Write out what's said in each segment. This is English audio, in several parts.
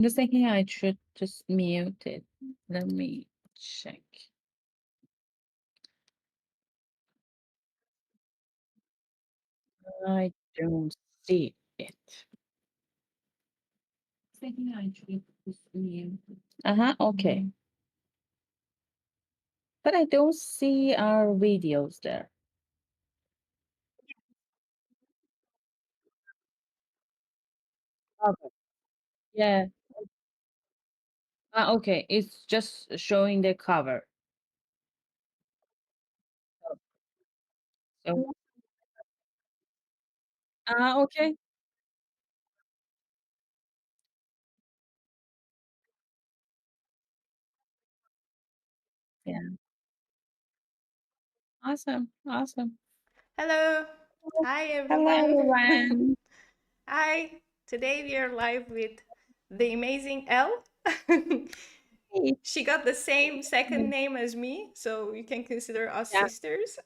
I'm just thinking I should just mute it. Let me check. I don't see it. Thinking I should just mute it. Uh-huh, okay. But I don't see our videos there. Okay. Yeah. Okay. It's just showing the cover. So, okay. Yeah. Awesome. Awesome. Hello. Hi, Hello, everyone. everyone. Hi. Today we are live with the amazing Elle. Hey. She got the same second name as me, so you can consider us Yeah. sisters.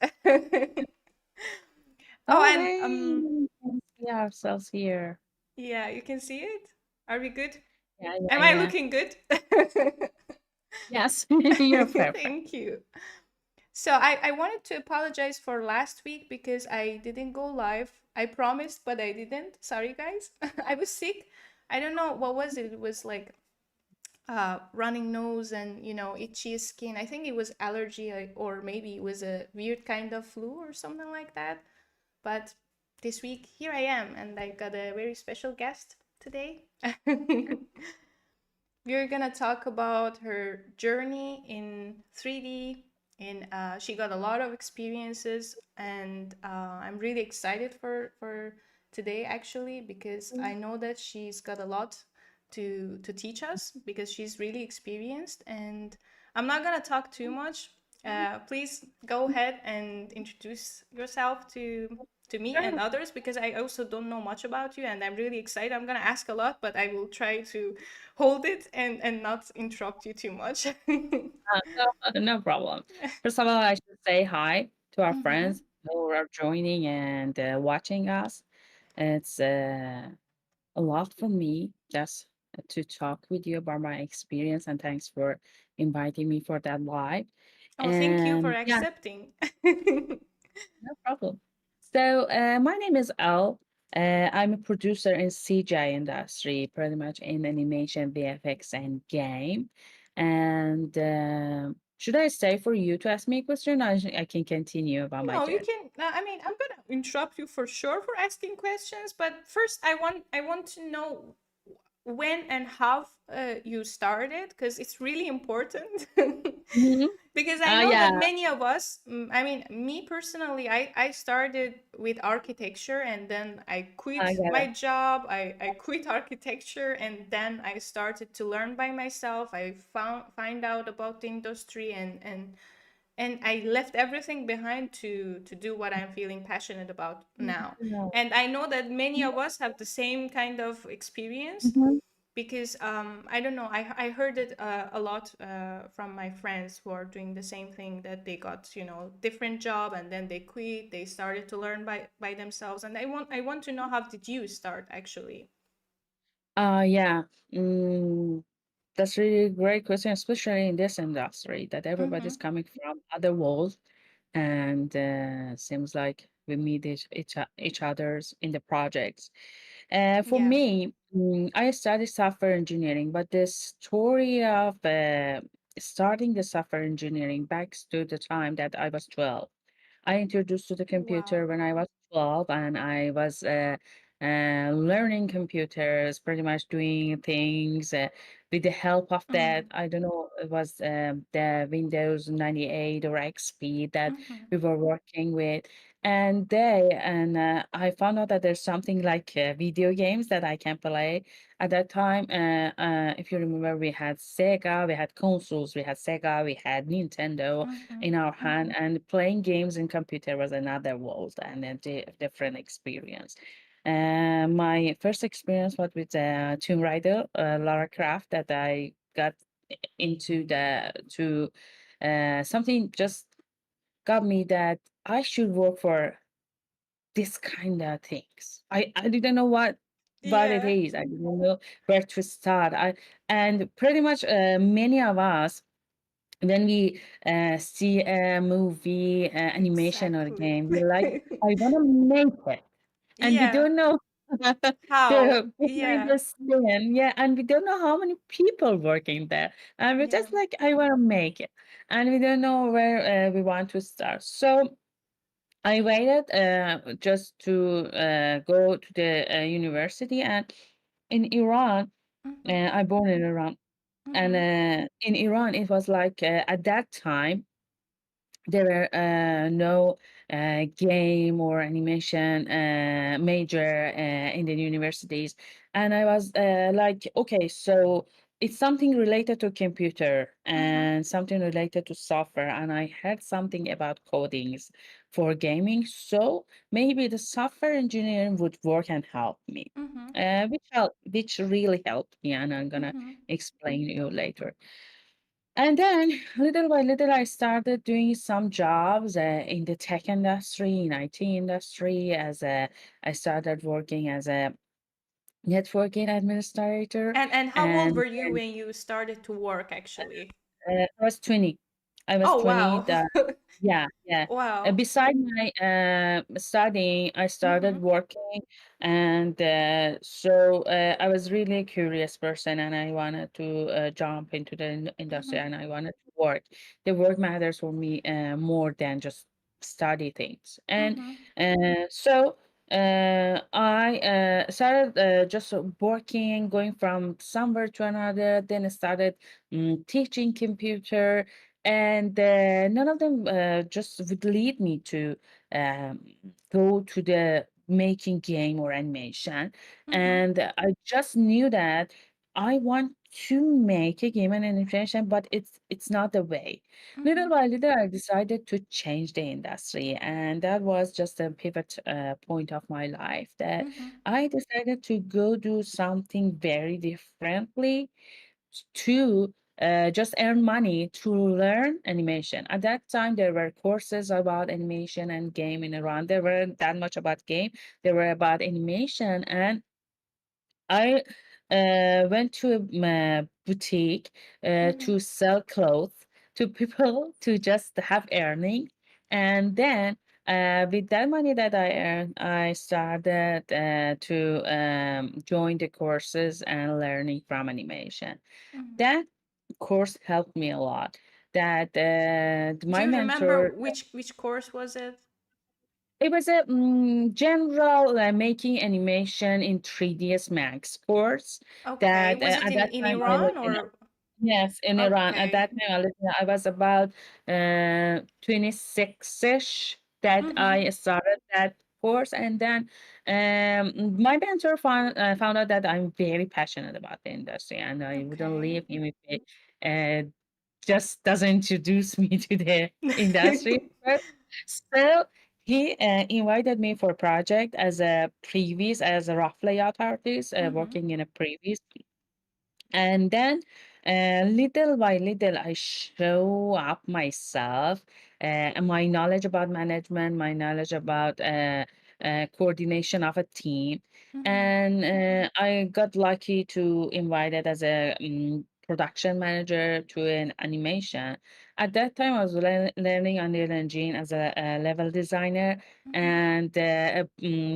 Oh, Oh, and hey. We can see ourselves here. yeah, you can see it. Are we good? Yeah, Am yeah, I yeah. looking good? Yes, you're perfect. Thank you. So I wanted to apologize for last week because I didn't go live. I promised, but I didn't. Sorry, guys. I was sick. I don't know what was it. It was like running nose and itchy skin. I think it was allergy or maybe it was a weird kind of flu or something like that. But this week here I am, and I got a very special guest today. We're gonna talk about her journey in 3D. In She got a lot of experiences, and I'm really excited for today actually because I know that she's got a lot to teach us because she's really experienced. And I'm not gonna talk too much. Please go ahead and introduce yourself to me and Sure. others because I also don't know much about you and I'm really excited. I'm gonna ask a lot, but I will try to hold it and not interrupt you too much. No problem. First of all, I should say hi to our Mhm. friends who are joining and watching us. It's a lot for me just to talk with you about my experience, and thanks for inviting me for that live. Oh, thank you for And yeah, accepting. no problem. So, my name is Al. I'm a producer in CGI industry, pretty much in animation, VFX, and game. And should I stay for you to ask me a question? I can continue about my No, you journey. can. I mean, I'm gonna interrupt you for sure for asking questions, but first, I want to know when and how you started because it's really important. Mhm. Because I know Yeah, that many of us, I mean, me personally, I started with architecture and then I I quit get my it. job. I quit architecture and then I started to learn by myself. I find out about the industry and I left everything behind to do what I'm feeling passionate about now. Yeah. And I know that many of us have the same kind of experience Mhm. because I don't know, I heard it a lot from my friends who are doing the same thing that they got different job and then they quit, they started to learn by themselves, and I want to know how did you start actually. Yeah. Mm, that's really a great question, especially in this industry that everybody's Mm-hmm. coming from other worlds, and seems like we meet each others in the projects. For Yeah. me, I studied software engineering, but the story of starting the software engineering backs to the time that I was 12. I introduced to the computer Wow. when I was 12, and I was learning computers, pretty much doing things with the help of that. Mm-hmm. I don't know, it was the Windows 98 or XP that Mm-hmm. we were working with. And I found out that there's something like video games that I can play. At that time, if you remember, we had Sega, we had consoles, we had Sega, we had Nintendo Mm-hmm. in our hand, and playing games in computer was another world and a different experience. My first experience was with Tomb Raider, Lara Croft, that I got into the to something just got me that I should work for this kind of things. I didn't know what what it Yeah. is. I didn't know where to start. And pretty much many of us, when we see a movie, animation, or a Exactly. game, we're like, I want to make it, and we Yeah. don't know How? the behind Yeah. the scene, yeah, and we don't know how many people working there, and we're Yeah. just like, I want to make it, and we don't know where we want to start. So I waited just to go to the university, and in Iran, Mhm. I born in Iran, and Mhm. in Iran, it was like at that time there were no game or animation major in the universities, and I was like, okay, so it's something related to computer Mhm. and something related to software, and I heard something about codings for gaming, so maybe the software engineering would work and help me, Mhm. which really helped me, and I'm gonna Mhm. explain you later. And then little by little, I started doing some jobs in the tech industry, in IT industry. I started working as a networking administrator, And how old and were you when you started to work actually? I was 20. I was Oh 20. wow. Yeah, yeah. Wow. Beside my studying, I started Mhm. working, and I was really a curious person, and I wanted to jump into the industry, Mhm. and I wanted to work. The work matters for me more than just study things, and Mhm. so. I started just working, going from somewhere to another. Then I started teaching computer, and none of them just would lead me to um, go to the making game or animation. Mhm. And I just knew that I want to make a game and animation, but it's not the way. Little Mhm. by little, I decided to change the industry, and that was just a pivot point of my life, that Mhm. I decided to go do something very differently to just earn money to learn animation. At that time, there were courses about animation and game in Iran. There weren't that much about game. There were about animation, and I went to a boutique Mhm. to sell clothes to people to just have earning, and then with that money that I earned, I started to join the courses and learning from animation. Mhm. That course helped me a lot. That Do my you remember mentor, which course was it? it was a general making animation in 3ds Max course Okay. that Was it at that in time I Iran lived in. or Yes, in Iran. At okay. that time, I was about 26-ish that Mhm. I started that course, and then my mentor found out that I'm very passionate about the industry, and I wouldn't Okay. leave him if he just doesn't introduce me to the industry first. So he invited me for a project as a previous, as a rough layout artist, Mhm. working in a previous, and then little by little, I show up myself, and my knowledge about management, my knowledge about coordination of a team. Mhm. And I got lucky to invited as a production manager to an animation. At that time, I was learning Unreal Engine as a level designer. Mhm. And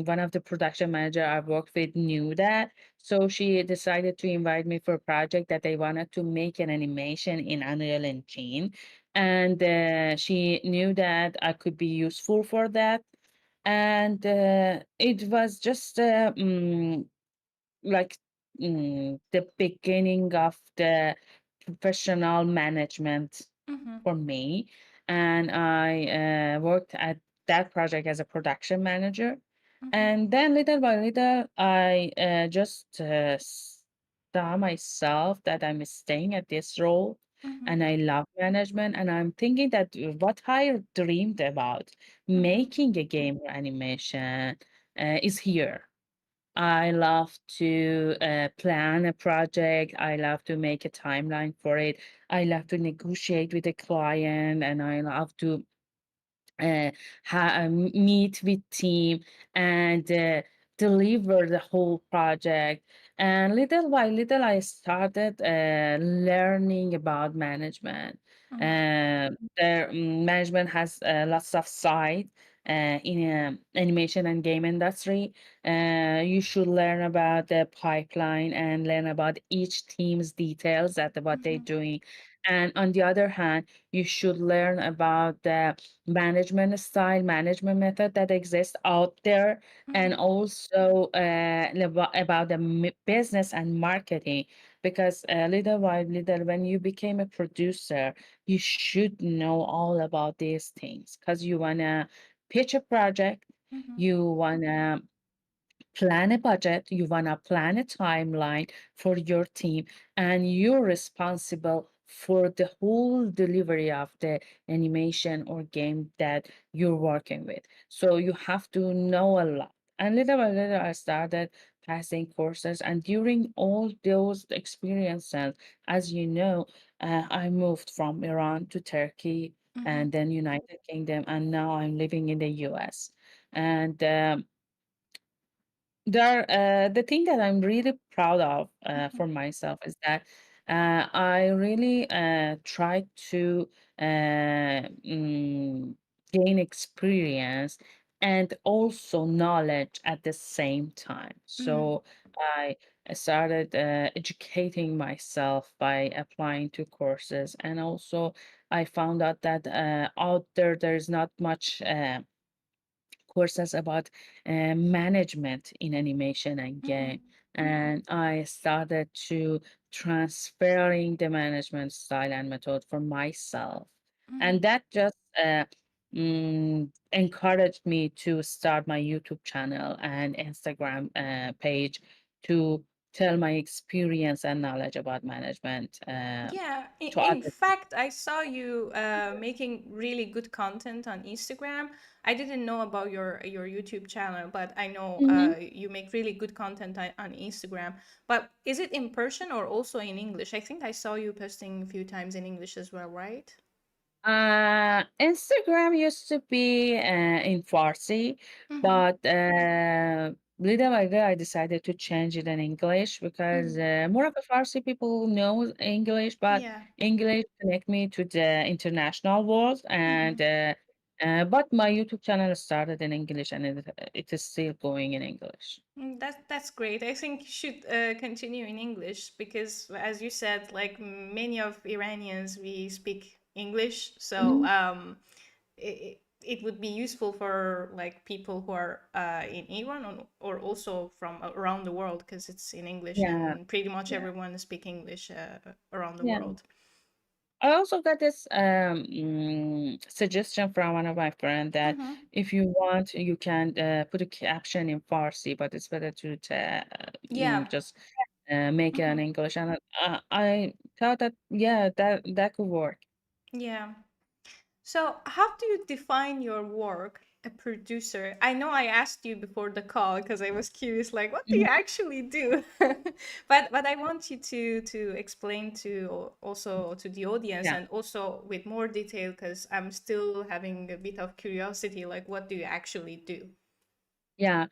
one of the production manager I worked with knew that, so she decided to invite me for a project that they wanted to make an animation in Unreal Engine. And she knew that I could be useful for that. And it was just like the beginning of the professional management Mhm. for me. And I worked at that project as a production manager. Mhm. And then little by little, I just saw myself that I'm staying at this role, Mhm. and I love management. And I'm thinking that what I dreamed about, Mhm. making a game or animation, is here. I love to plan a project. I love to make a timeline for it. I love to negotiate with the client, and I love to meet with team and deliver the whole project. And little by little, I started learning about management. Mhm. Management has lots of side in animation and game industry. You should learn about the pipeline and learn about each team's details at what they're Mhm. doing. And on the other hand, you should learn about the management style, management method that exists out there, and Mhm. also about the business and marketing. Because little by little, when you became a producer, you should know all about these things because you want to pitch a project, Mhm. you want to plan a budget, you want to plan a timeline for your team, and you're responsible for the whole delivery of the animation or game that you're working with. So you have to know a lot. And little by little, I started passing courses, and during all those experiences, as you know, I moved from Iran to Turkey Mhm. and then United Kingdom, and now I'm living in the US. And the thing that I'm really proud of Mhm. for myself is that I really try to gain experience and also knowledge at the same time. Mhm. So I started educating myself by applying to courses, and also I found out that out there's not much. Courses about management in animation and game. Mhm. And I started to transferring the management style and method for myself. And Mhm. that just encouraged me to start my YouTube channel and Instagram page to tell my experience and knowledge about management Yeah, to in other people. fact, I saw you making really good content on Instagram. I didn't know about your YouTube channel, but I know Mhm. you make really good content on Instagram. But is it in Persian or also in English? I think I saw you posting a few times in English as well, right? Instagram used to be in Farsi, Mm-hmm. but little by little I decided to change it in English because Mm. more of the Farsi people know English, but Yeah. English connect me to the international world. Mm-hmm. And but my YouTube channel started in English, and it is still going in English. That's great. I think you should continue in English because, as you said, like many of Iranians, we speak English. So Mhm. it would be useful for like people who are in Iran or also from around the world because it's in English Yeah, and pretty much yeah, everyone speak English around the yeah. world. I also got this suggestion from one of my friends that Mm-hmm. if you want, you can put a caption in Farsi, but it's better to Yeah. just make it in Mm-hmm. English. And I thought that, yeah, that could work. Yeah. So, how do you define your work, a producer? I know I asked you before the call because I was curious, like, what do you Mhm. actually do? But I want you to explain to also to the audience Yeah, and also with more detail because I'm still having a bit of curiosity, like, what do you actually do? yeah.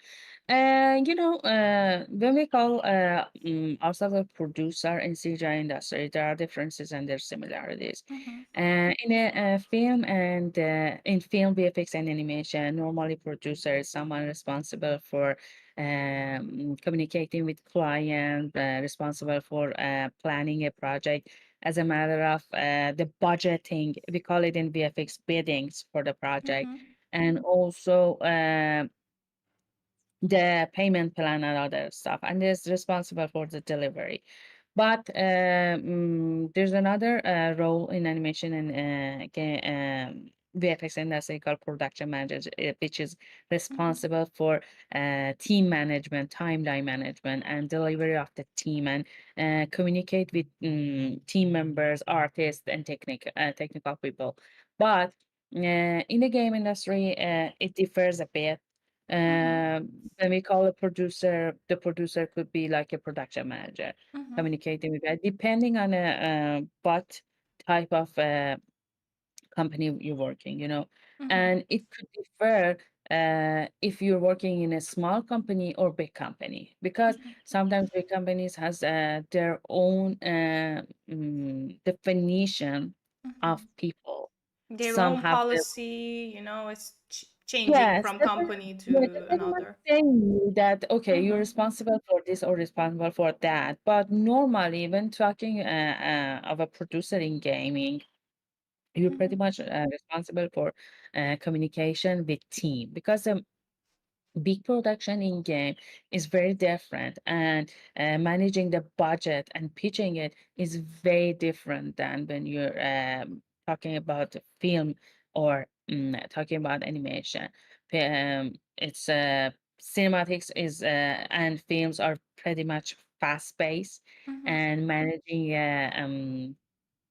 When we call ourselves a producer in CGI industry, there are differences and there's similarities. Mm-hmm. In a film and in film VFX and animation, normally producer is someone responsible for communicating with client, responsible for planning a project. As a matter of the budgeting, we call it in VFX biddings for the project, Mm-hmm. and also the payment plan and other stuff, and is responsible for the delivery. But there's another role in animation and VFX industry called production manager, which is Mm-hmm. responsible for team management, timeline management, and delivery of the team, and communicate with team members, artists, and technical people. But in the game industry, it differs a bit. Mm-hmm. When we call a producer, the producer could be like a production manager Mm-hmm. communicating with that, depending on what type of company you're working. Mm-hmm. And it could differ if you're working in a small company or big company, because Mhm. sometimes big companies has their own definition of Mhm. people. Their Some own have their policy, it's changing yes, from company they're to pretty much another. saying you that okay, you're Mhm. responsible for this or responsible for that. But normally, when talking of a producer in gaming, you're pretty Mhm. much responsible for communication with team, because big production in game is very different, and managing the budget and pitching it is very different than when you're talking about film or talking about animation. It's cinematics is and films are pretty much fast paced, Mhm. and managing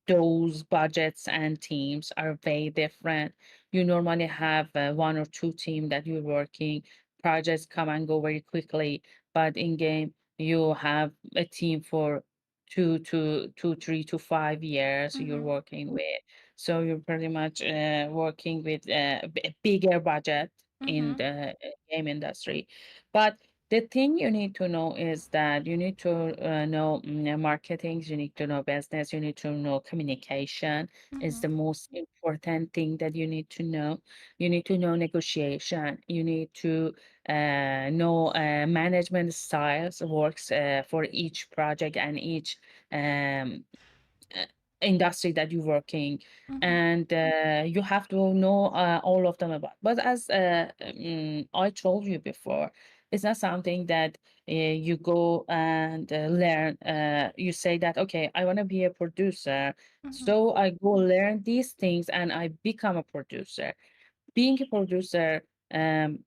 those budgets and teams are very different. You normally have one or two team that you're working. Projects come and go very quickly, but in game you have a team for 3 to 5 years you're Mhm. working with. So you're pretty much working with a bigger budget in Mhm. the game industry. But the thing you need to know is that you need to know marketing, you need to know business, you need to know communication is the Mhm. most important thing that you need to know. You need to know negotiation. You need to know management styles works for each project and each um, uh, industry that you work in, Mhm. and you have to know all of them about. But as I told you before, it's not something that you go and learn. You say that okay, I want to be a producer, Mhm. so I go learn these things and I become a producer. Being a producer um,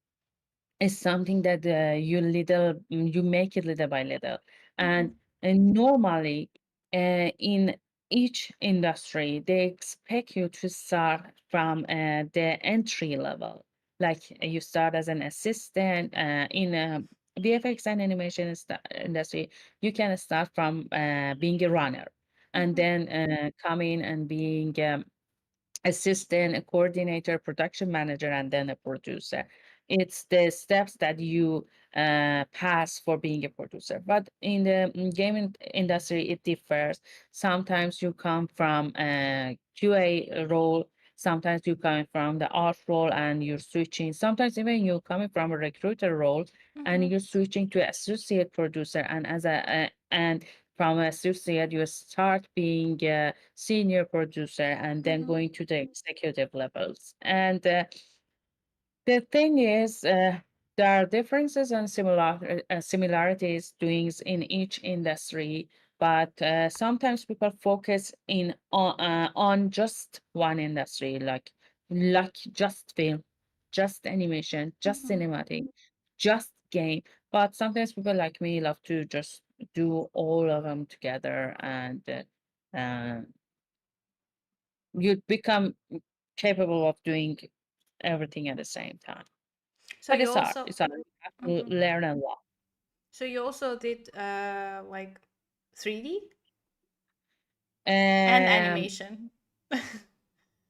is something that you make it little by little, and, Mhm. normally in each industry they expect you to start from the entry level, like you start as an assistant in a VFX and animation industry. You can start from being a runner, and Mhm. then come in and being assistant, a coordinator, production manager, and then a producer. It's the steps that you pass for being a producer. But in the gaming industry, it differs. Sometimes you come from a QA role. Sometimes you come from the art role and you're switching. Sometimes even you're coming from a recruiter role and Mhm. you're switching to associate producer. And and from associate, you start being a senior producer and then Mhm. going to the executive levels. And the thing is, there are differences and similarities doings in each industry, but sometimes people focus on just one industry, like just film, just animation, just Mhm. cinematic, just game. But sometimes people like me love to just do all of them together, and you become capable of doing everything at the same time. So But you it's hard. also It's hard. You have to Mhm. learn a lot. So you also did like 3D and Um, animation.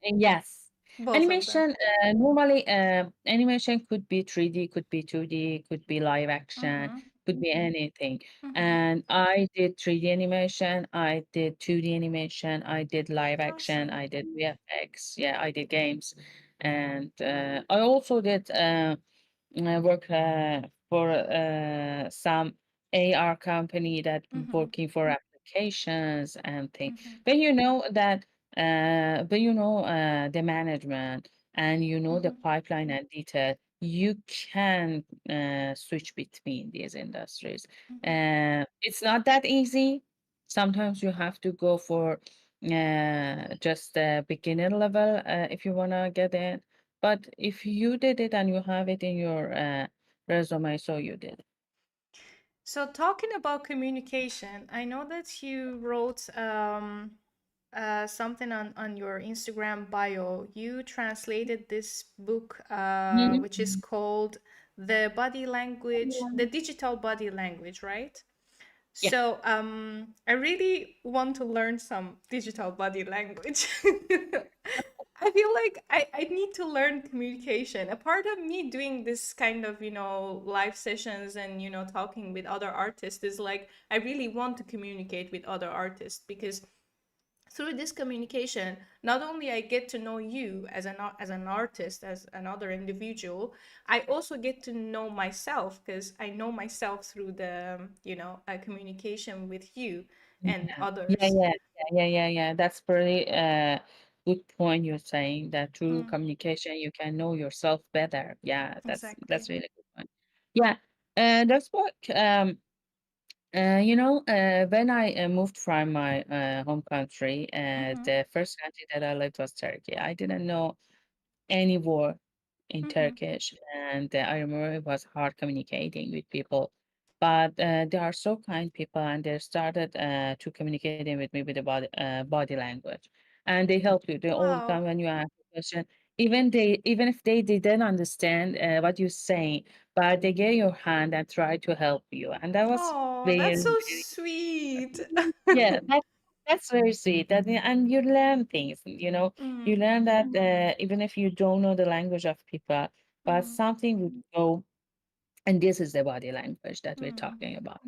yes. Both of them. Animation, normally, animation could be 3D, could be 2D, could be live action, Mhm. could be anything. Mhm. And I did 3D animation, I did 2D animation, I did live action, Awesome. I did VFX, yeah, I did games. And I also did I work for some AR company that Mhm. working for applications and things. Mhm. But you know that, but you know the management and you know the Mhm. pipeline and detail. You can switch between these industries. Mhm. It's not that easy. Sometimes you have to go for just a beginner level if you wanna get in, but if you did it and you have it in your resume, so you did. So talking about communication, I know that you wrote something on your Instagram bio. You translated this book, which is Mhm. called The Body Language, the Digital Body Language, right? Yeah. So I really want to learn some digital body language. I feel like I need to learn communication. A part of me doing this kind of, live sessions and, talking with other artists is like I really want to communicate with other artists because through this communication, not only I get to know you as an artist, as another individual, I also get to know myself because I know myself through the communication with you and Yeah, yeah, others. yeah, yeah. That's pretty good point you're saying that through Mm, communication you can know yourself better. Yeah, exactly. that's really good point. Yeah, that's what when I moved from my home country, Mm-hmm. the first country that I lived was Turkey. I didn't know any word in Mm-hmm. Turkish, and I remember it was hard communicating with people. But they are so kind people, and they started to communicating with me with the body language, and they help you. They all the Wow. time when you ask a question, even if they didn't understand what you're saying, but they get your hand and try to help you, and that was Oh, that's very, so very sweet. yeah, that's very sweet. And you learn things, Mm-hmm. you learn that even if you don't know the language of people, but Mm-hmm. something would go, and this is the body language that we're Mm-hmm. talking about.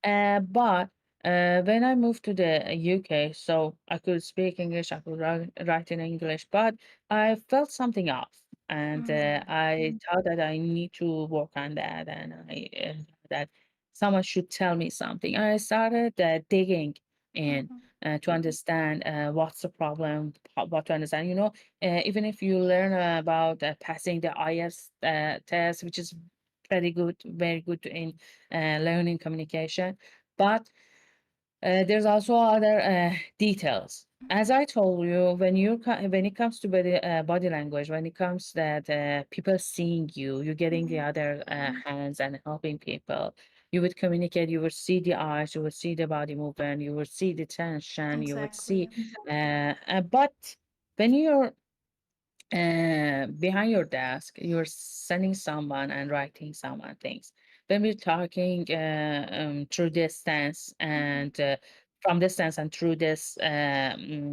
But when I moved to the UK, so I could speak English, I could write in English, but I felt something off. And Mm-hmm. I thought that I need to work on that, and that someone should tell me something. I started digging in Mm-hmm. to understand what's the problem, what to understand. Even if you learn about passing the IELTS test, which is pretty good, very good in learning communication. But there's also other details. As I told you, when it comes to body language, when it comes that people seeing you, you getting the Mm-hmm. other hands and helping people, you would communicate. You would see the eyes, you would see the body movement, you would see the tension, you would see. Exactly. But when you're behind your desk, you're sending someone and writing someone things. When we're talking through distance Mm-hmm. and from distance and through this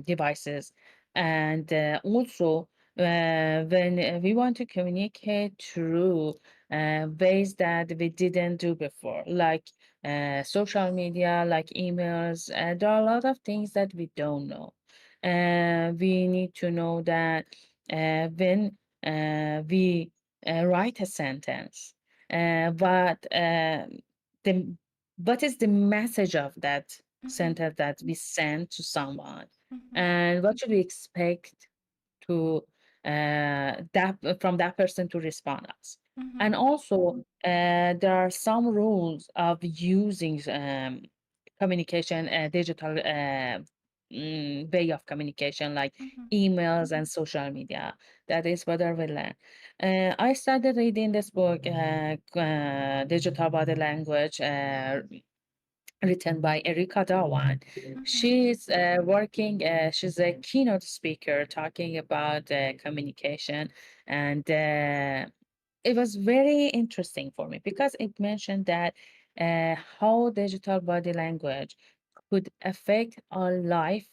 devices, and also when we want to communicate through ways that we didn't do before, like social media, like emails, there are a lot of things that we don't know. We need to know that when we write a sentence, but the what is the message of that Mm-hmm. sentence that we send to someone, Mm-hmm. and what should we expect to that from that person to respond us. Mm-hmm. And also, there are some rules of using communication, digital way of communication, like Mm-hmm. emails and social media. That is what I will learn. I started reading this book, Digital Body Language, written by Erika Dawan. Mm-hmm. She's she's a keynote speaker talking about communication. And it was very interesting for me because it mentioned that how digital body language could affect our life,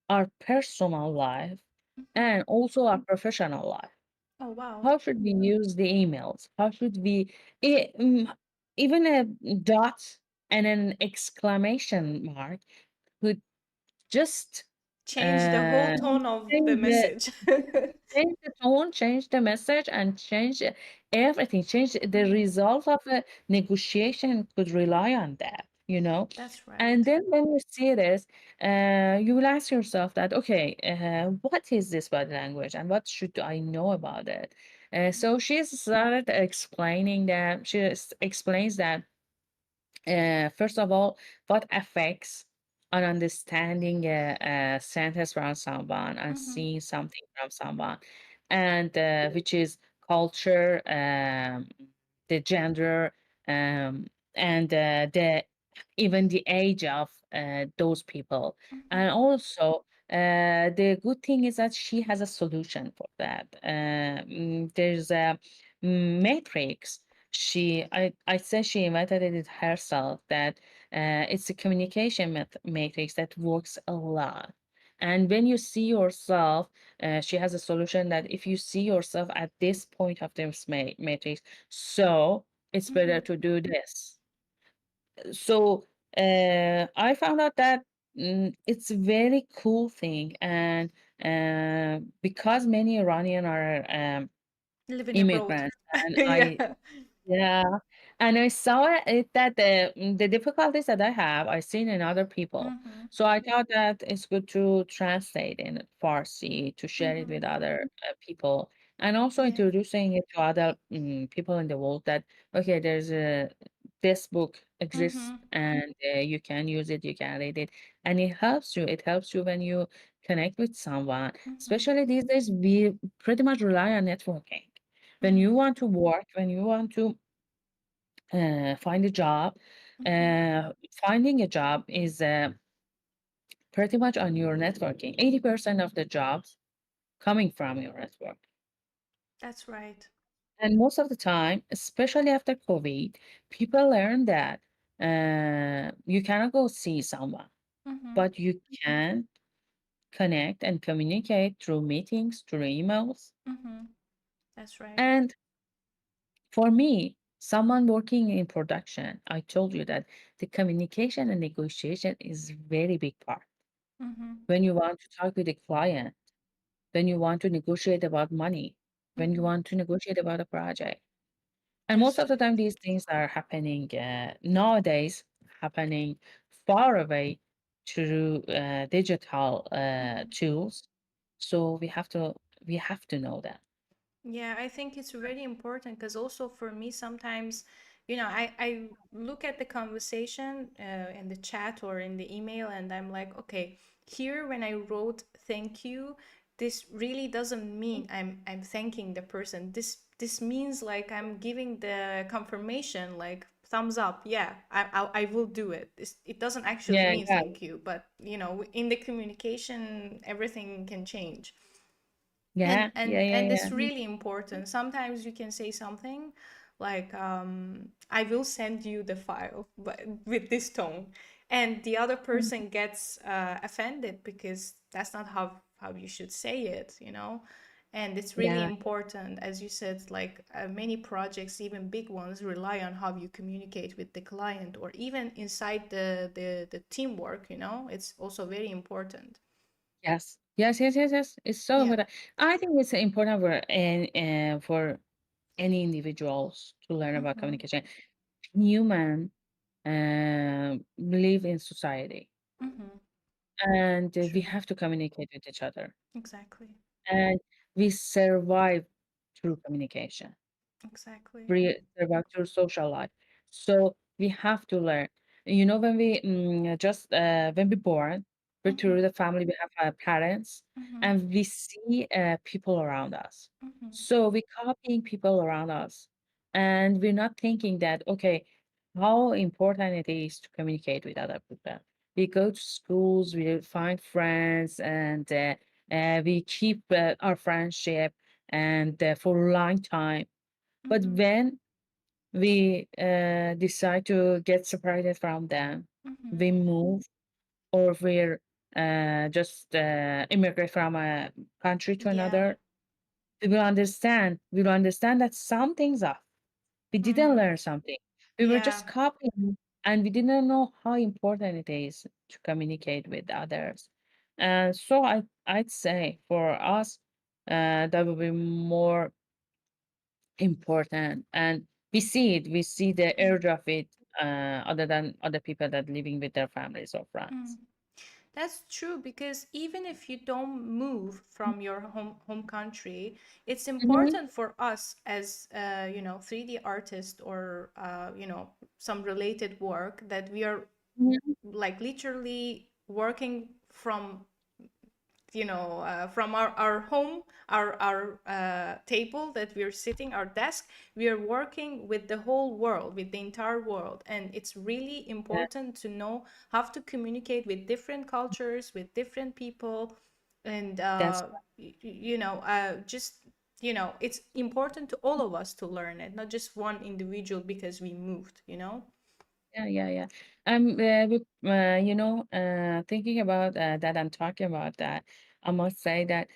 our personal life, Mm-hmm. and also our professional life. Oh, wow. How should we use the emails? How should we, e- mm, even a dot and an exclamation mark could just Change the whole uh, tone of the change the message. change the tone, change the message, and change everything. Change the Mm-hmm. result of a negotiation could rely on that. That's And right. then when you see this, you will ask yourself that, okay, what is this body language and what should I know about it? So she started explaining that, explains that first of all, what affects on understanding a sentence from someone and Mm-hmm. seeing something from someone, and which is culture, the gender, and the even the age of those people. Mm-hmm. And also, the good thing is that she has a solution for that. There's a matrix. I said she invented it herself, that it's a communication matrix that works a lot. And when you see yourself, she has a solution that if you see yourself at this point of this matrix, so it's better Mm-hmm. to do this. So I found out that it's a very cool thing, and because many Iranian are Living abroad. immigrants, and I Yeah. yeah, and I saw it that the difficulties that I have, I seen in other people. Mm-hmm. So I thought that it's good to translate in Farsi to share it Mm-hmm. with other people, and also Yeah. introducing it to other people in the world that okay, there's a this book exists Mm-hmm. and you can use it, you can read it, and it helps you. It helps you when you connect with someone. Mm-hmm. Especially these days, we pretty much rely on networking when you Mm-hmm. want to work, when you want to find a job, Mm-hmm. uh, finding a job is pretty much on your networking. 80% of the jobs coming from your network. That's right. And most of the time, especially after COVID, people learn that you cannot go see someone, Mm-hmm. but you can connect and communicate through meetings, through emails. Mm-hmm. That's right. And for me, someone working in production, I told you that the communication and negotiation is very big part. Mm-hmm. When you want to talk with a client, when you want to negotiate about money, when you Mm-hmm. want to negotiate about a project. And That's most of the true. time, these things are happening nowadays, happening far away through digital Mm-hmm. tools. So we have to know that. Yeah, I think it's very important because also for me sometimes, I look at the conversation in the chat or in the email and I'm like, okay, here when I wrote thank you, this really doesn't mean I'm thanking the person. This means like I'm giving the confirmation, like thumbs up. Yeah, I will do it. It doesn't actually Yeah, mean yeah, thank you, but in the communication, everything can change. and yeah, and yeah, yeah, and yeah, it's really important. Sometimes you can say something like, I will send you the file, but with this tone, and the other person gets offended because that's not how you should say it. And it's really yeah. important, as you said, like many projects, even big ones, rely on how you communicate with the client or even inside the teamwork. It's also very important. Yes, yes, yes, yes, yes. It's so Yeah. important. I think it's important for any individuals to learn about Mm-hmm. communication. Human live in society, Mm-hmm. and we True. have to communicate with each other, Exactly. and we survive through communication. Exactly. Survive through social life. So we have to learn. When we just when we born, we're Mm-hmm. through the family. We have our parents, Mm-hmm. and we see people around us. Mm-hmm. So we copying people around us, and we're not thinking that okay, how important it is to communicate with other people. We go to schools, we find friends, and we keep our friendship and for a long time, but Mm-hmm. when we decide to get separated from them, Mm-hmm. we move, or we're just immigrate from a country to Yeah. another, we will understand that something's up. We didn't Mm. learn something. We were Yeah. just copying, and we didn't know how important it is to communicate with others. And so I'd say for us, that would be more important, and we see the Mm. urge of it, other than other people that living with their families or Mm. friends. That's true because even if you don't move from your home country, it's Mhm, important for us as 3D artist or some related work that we are mhm. like literally working from our home, our table that we're sitting, our desk. We are working with the whole world, with the entire world, and it's really Yeah, important to know how to communicate with different cultures, with different people. And that's just it's important to all of us to learn it, not just one individual because we moved. yeah, yeah, yeah. thinking about that and talking about that, I must say that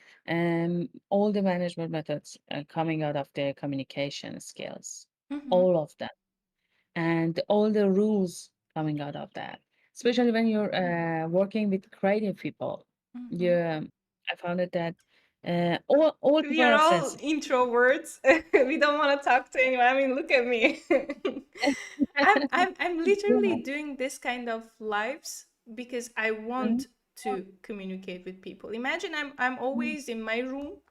all the management methods coming out of the communication skills, Mm-hmm. all of them, and all the rules coming out of that, especially when you're working with creative people. Mm-hmm. Yeah, I found it that all We people are are all sensitive. introverts. We don't want to talk to anyone. I mean, look at me. I'm literally Yeah. doing this kind of lives because I Mhm. want to communicate with people. Imagine I'm always in my room,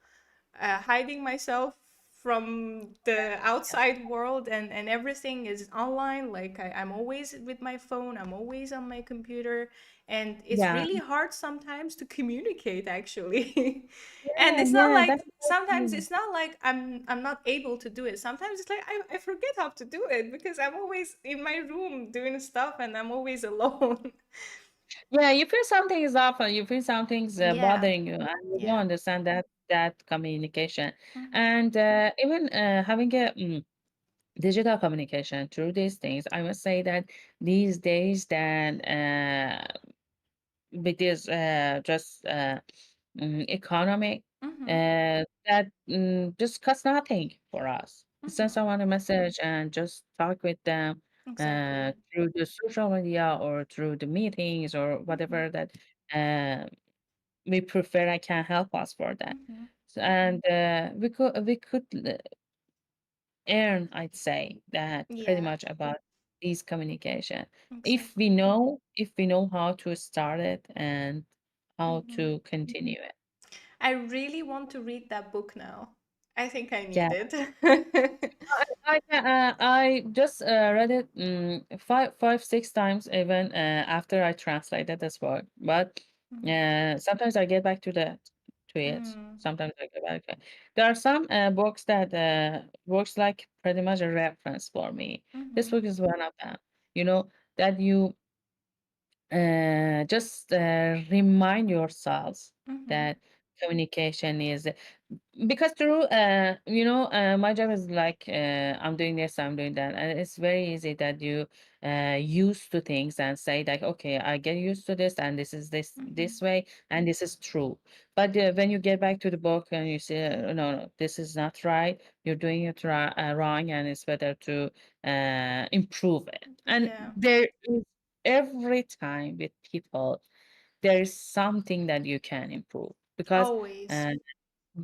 hiding myself from the outside world, and everything is online. Like I'm always with my phone, I'm always on my computer, and it's Yeah, really hard sometimes to communicate actually. And yeah, it's not yeah. like That's sometimes it's not like I'm not able to do it. Sometimes it's like I forget how to do it because I'm always in my room doing stuff and I'm always alone. yeah. You feel something is off, and you feel something's Yeah. bothering you, and you don't Yeah. understand that communication, Hmm. and even having a digital communication through these things. I must say that these days that with this just economy Hmm. that just costs nothing for us. Send Hmm. someone a message and just talk with them Exactly. through the social media or through the meetings or Hmm. whatever that uh, we prefer. I can help us for that. Hmm. So, and we could earn, I'd say, that pretty Yeah. much about these communication. Exactly. If we know how to start it and how Hmm. to continue it. I really want to read that book now. I think I Yeah. need it. I just read it five, 6 times even after I translated this book. But Mhm. sometimes I get back to it. Mm. Sometimes I get back. There are some books that works like pretty much a reference for me. This Mhm. book is one of them. You know that you just remind yourselves Mhm. that communication is because through my job is like I'm doing this, I'm doing that, and it's very easy that you used to things and say like, okay, I get used to this, and this is this Mhm. way, and this is true. But when you get back to the book and you say, no, no, this is not right, you're doing it wrong, and it's better to improve it. And Yeah. there is every time with people there is something that you can improve because Always. uh,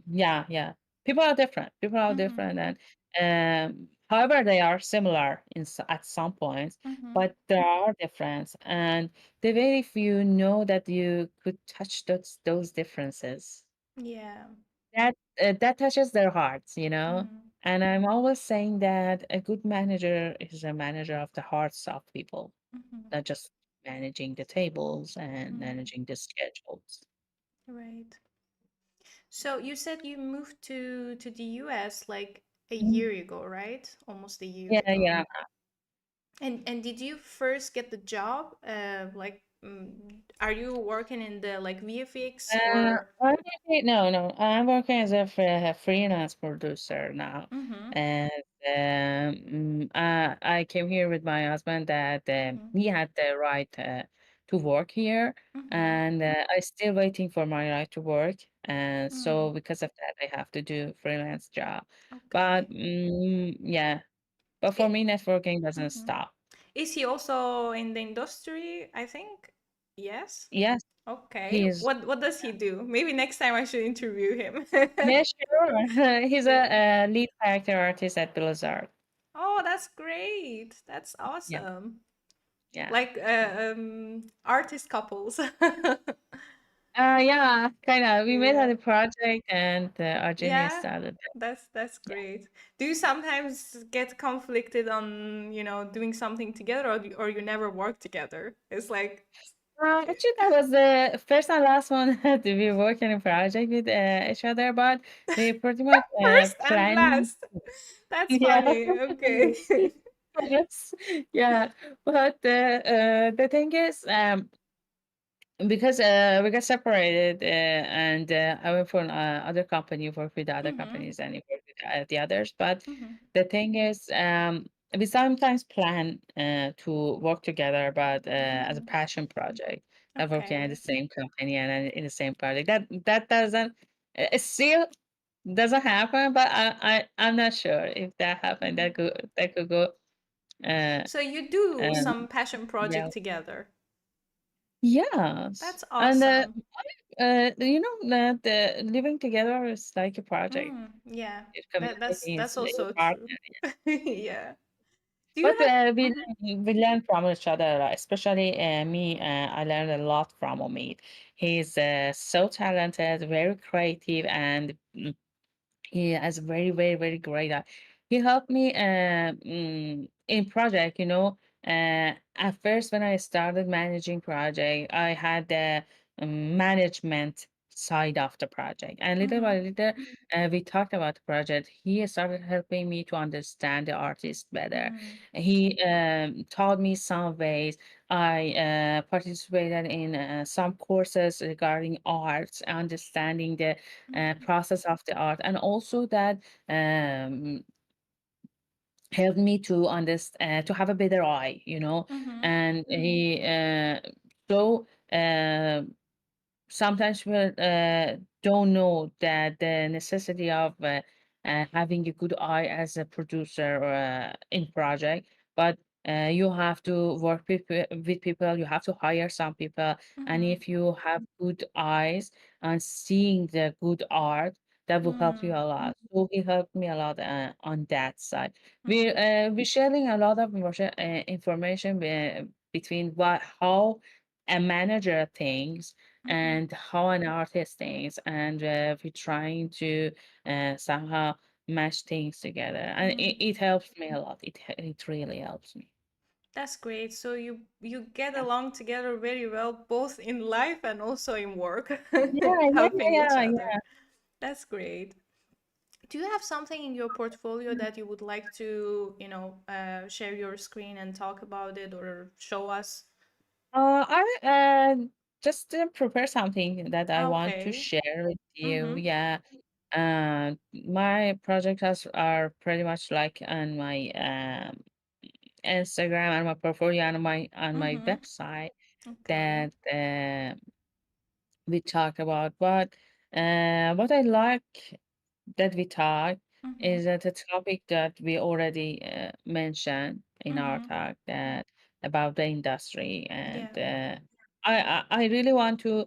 yeah, yeah. People are different. People are Mhm. different, and however, they are similar at some points, Mhm. but there are difference. And the way if you know that you could touch those differences, Yeah. that touches their hearts, you know. Mhm. And I'm always saying that a good manager is a manager of the hearts of people, Mhm. not just managing the tables and Mhm. managing the schedules. Right. So you said you moved to the US like a Mm. year ago, right? Almost a year Yeah, ago. yeah. And did you first get the job? Are you working in the like VFX or? No, no. I'm working as a freelance producer now, Mhm. and I came here with my husband that Mhm. he had the right to work here, Mhm. and I still waiting for my right to work, and so Mm. because of that, I have to do freelance job. But Okay. yeah, but for It, me, networking doesn't mhm. stop. Is he also in the industry? I think. Yes. Yes, Okay. he's What does he do? Maybe next time I should interview him. yeah, sure. He's Yeah. a lead character artist at Blizzard. Oh, that's great. That's Yeah, awesome. yeah. Like artist couples. Yeah, kind of. We met at Yeah. a project and Argenia Yeah. started it. That's Yeah. great. Do you sometimes get conflicted on, doing something together, or you never work together? It's like Actually, that was the first and last one that we work in a project with each other, but we pretty much first and planning. last. That's Yeah. funny. Okay. Yes. Yeah. But the thing is, because we got separated and I went for other company, work with the other Mhm. companies and he worked with the others. But Mhm. the thing is, we sometimes plan to work together, but as a Mm, passion project, working at the okay. same company and in the same project. That doesn't it still doesn't happen, but I'm not sure if that happened. Mhm. That could go. Uh, So you do um, some passion yeah. project together. Yes, That's and awesome. that living together is like a project. Yeah, If that's communicating is that's a also true. partner. Yeah. Do you But have? we Mhm. we learn from each other, especially me. I learned a lot from Omid. He's so talented, very creative, and he has very, very, very great eye. He helped me in project, at first when I started managing project, I had the management side of the project. And little by Mhm. little, we talked about the project. He started helping me to understand the artist better. Mhm. He taught me some ways. I participated in some courses regarding arts, understanding the process of the art, and also that um, helped me to understand to have a better eye, Mhm. and he so sometimes we don't know that the necessity of having a good eye as a producer in project, but you have to work with people, you have to hire some people, and Mhm. if you have good eyes and seeing the good art, that will help you Mhm. a lot. So he helped me a lot on that side. Mhm. We're sharing a lot of information between what how a manager thinks Mhm. and how an artist thinks, and we're trying to somehow match things together, and Mhm. it helps me a lot. It really helps me. That's great. So you get Yeah, along together very well, both in life and also in work, yeah, yeah, helping each yeah, other. yeah. That's great. Do you have something in your portfolio that you would like to, share your screen and talk about it or show us? I just prepare something that I want to Okay. share with you. Mm-hmm. Yeah, my projects are pretty much like on my Instagram and my portfolio and on my Mm-hmm. website Okay. that we talk about. But what I like that we talk Mm-hmm. is that a topic that we already mentioned in our Mm-hmm. talk that about the industry, and Yeah. I really want to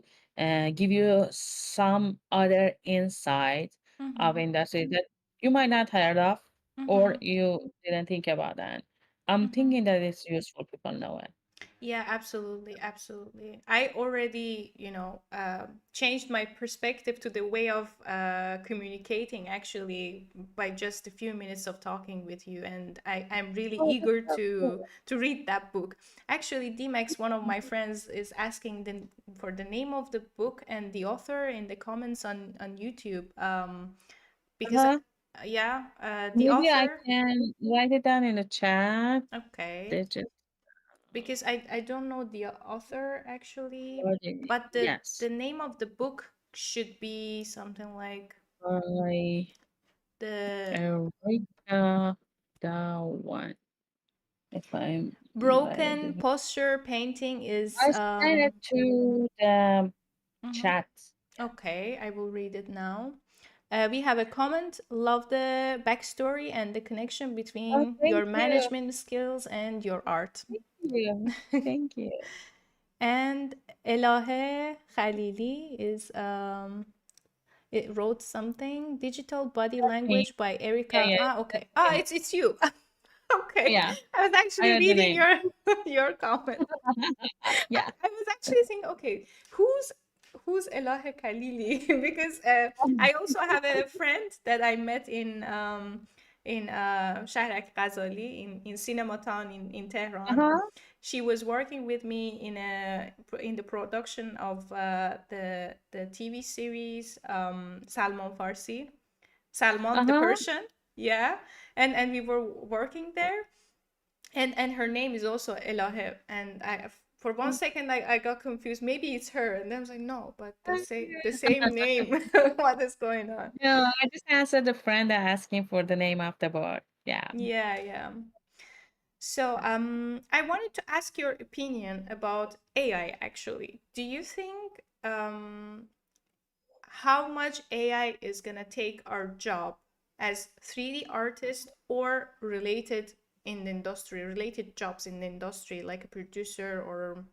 give you some other insight of Mm-hmm. industry that you might not heard of or Mm-hmm. you didn't think about that. I'm Mm-hmm. thinking that it's useful people know it. Yeah, absolutely, absolutely. I already, changed my perspective to the way of communicating actually by just a few minutes of talking with you, and I'm really Oh, that's eager so to cool. read that book. Actually, D-Max, one of my friends, is asking for the name of the book and the author in the comments on YouTube. Because Uh-huh. yeah, the Maybe I author. can write it down in the chat. Okay. They just Because I don't know the author actually, Gardening. but the Yes. name of the book should be something like I the write that one. If I'm Broken right. Posture Painting is I sent it to the mhm. chat. Okay, I will read it now. We have a comment. Love the backstory and the connection Oh, between thank your you. management skills and your art. Thank you. Thank you. And Elahe Khalili is it wrote something. Digital Body That's me. Language by Yeah, Erica. yeah. Ah, That's okay. Ah, me. it's you. Okay. Yeah. I was I actually know the reading name. your your comment. Yeah. I was actually thinking, okay, who's Elahe Khalili? Because I also have a friend that I met in Shahrak Ghazali in Cinema Town in Tehran. Uh-huh. She was working with me in the production of the TV series Salman Farsi, Salman the Uh-huh. Persian. Yeah, and we were working there, and her name is also Elahe, and I for one second I got confused. Maybe it's her, and then I was like, no, but the same name. What is going on? No, I just answered the friend asking for the name of the book. Yeah. Yeah, yeah. So, I wanted to ask your opinion about AI actually. Do you think how much AI is going to take our job as 3D artist or related in the industry, related jobs in the industry, like a producer or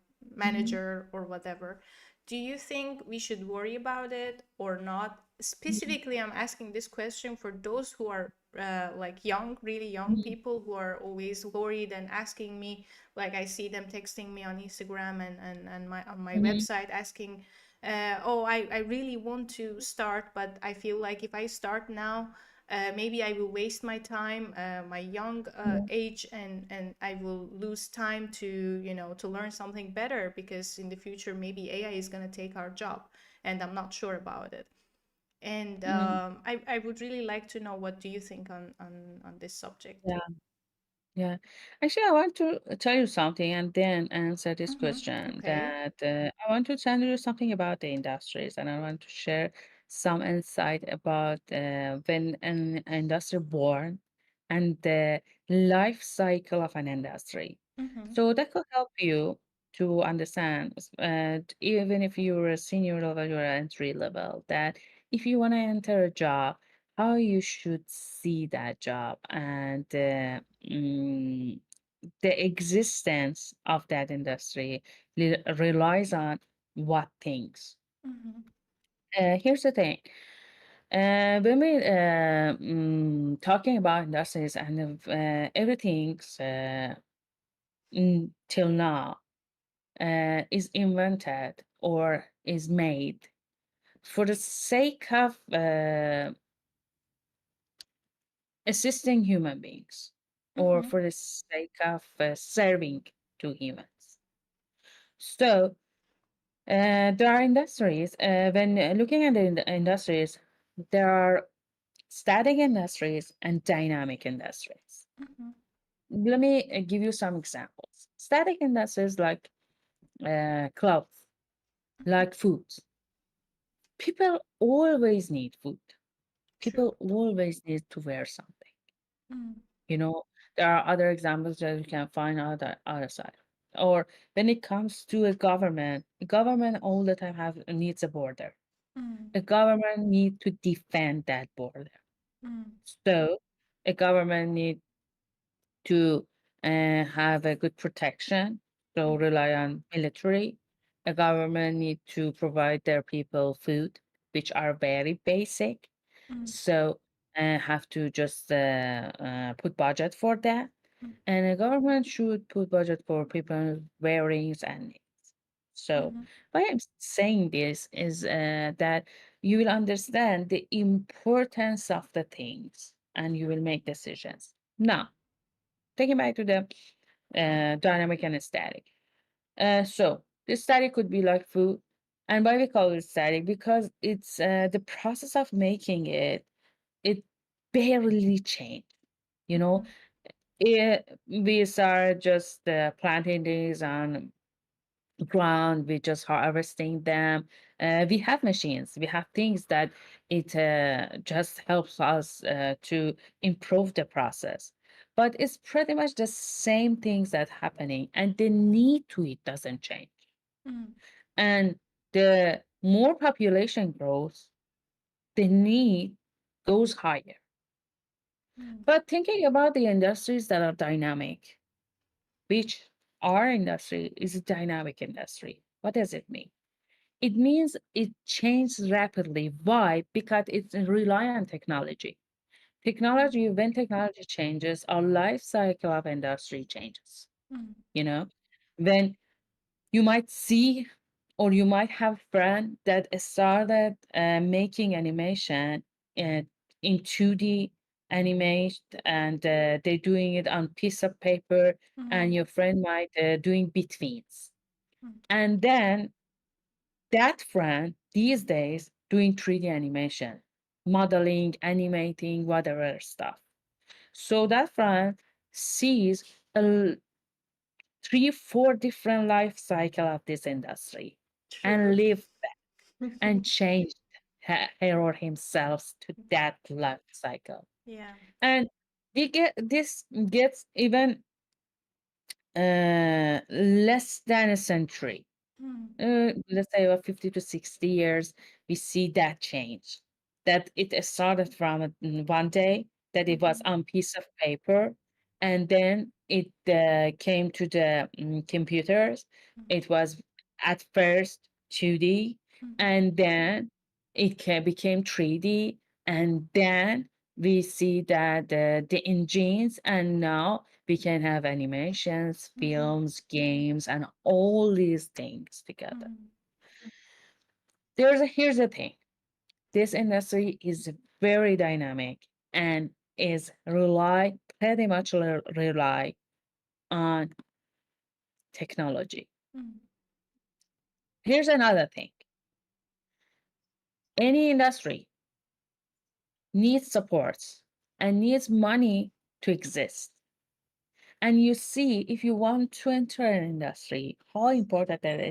Mhm, manager or whatever? Do you think we should worry about it or not? mhm, Specifically, I'm asking this question for those who are like young, really young mhm, people who are always worried and asking me, like I see them texting me on Instagram and my on my mhm, website asking, oh, I really want to start, but I feel like if I start now, maybe I will waste my time, my young mhm, age, and I will lose time to, to learn something better because in the future, maybe AI is going to take our job, and I'm not sure about it. And mhm. I would really like to know what do you think on this subject? Yeah. Yeah. Actually, I want to tell you something and then answer this Mm-hmm. question. Okay. That I want to tell you something about the industries, and I want to share some insight about when an industry born and the life cycle of an industry. Mm-hmm. So that could help you to understand, even if you're a senior level or entry level, that if you want to enter a job, how you should see that job and mm, the existence of that industry relies on what things. Mm-hmm. Here's the thing. When we talking about industries and everything's till now is invented or is made for the sake of assisting human beings or Mm-hmm. for the sake of serving to humans. So there are industries. When looking at the industries, there are static industries and dynamic industries. Mm-hmm. Let me give you some examples. Static industries like clothes, like food. People always need food. True. People always need to wear something. Mm-hmm. You know, there are other examples that you can find on the other side. Or when it comes to a government all the time have needs a border. A government need to defend that border. Mm-hmm. So a government need to have a good protection, so rely on military. A government need to provide their people food, which are very basic. Mm-hmm. So have to just put budget for that. And the government should put budget for people wearings and needs. So Mm-hmm. why I'm saying this is that you will understand the importance of the things and you will make decisions. Now, taking back to the dynamic and static. So the static could be like food. And why we call it static? Because it's the process of making it, it barely changed. You know, we start just planting these on ground, we just harvesting them. We have machines, we have things that it just helps us to improve the process. But it's pretty much the same things that happening, and the need to it doesn't change. Mm-hmm. And the more population grows, the need goes higher. Mm-hmm. But thinking about the industries that are dynamic, which our industry is a dynamic industry, what does it mean? It means it changes rapidly. Why? Because it's rely on technology. Technology, when technology changes, our life cycle of industry changes. Mm-hmm. You know, when you might see or you might have friend that started making animation uh, in 2D animation and they're doing it on piece of paper Mm-hmm. and your friend might doing betweens. Mm-hmm. And then that friend these days doing 3D animation, modeling, animating, whatever stuff. So that friend sees three, four different life cycle of this industry and True. live and change her or himself to that life cycle. Yeah. And we get this gets even less than a century, Mm, let's say about 50 to 60 years, we see that change. That it started from one day, that it was mhm, on piece of paper, and then it came to the computers. mm, It was at first 2D, mhm, and then it became 3D, and then we see that the engines, and now we can have animations, mhm, films, games, and all these things together. mhm, Here's the thing. This industry is very dynamic and is pretty much rely on technology. mhm, Here's another thing. Any industry needs support and needs money to exist. And you see, if you want to enter an industry, how important that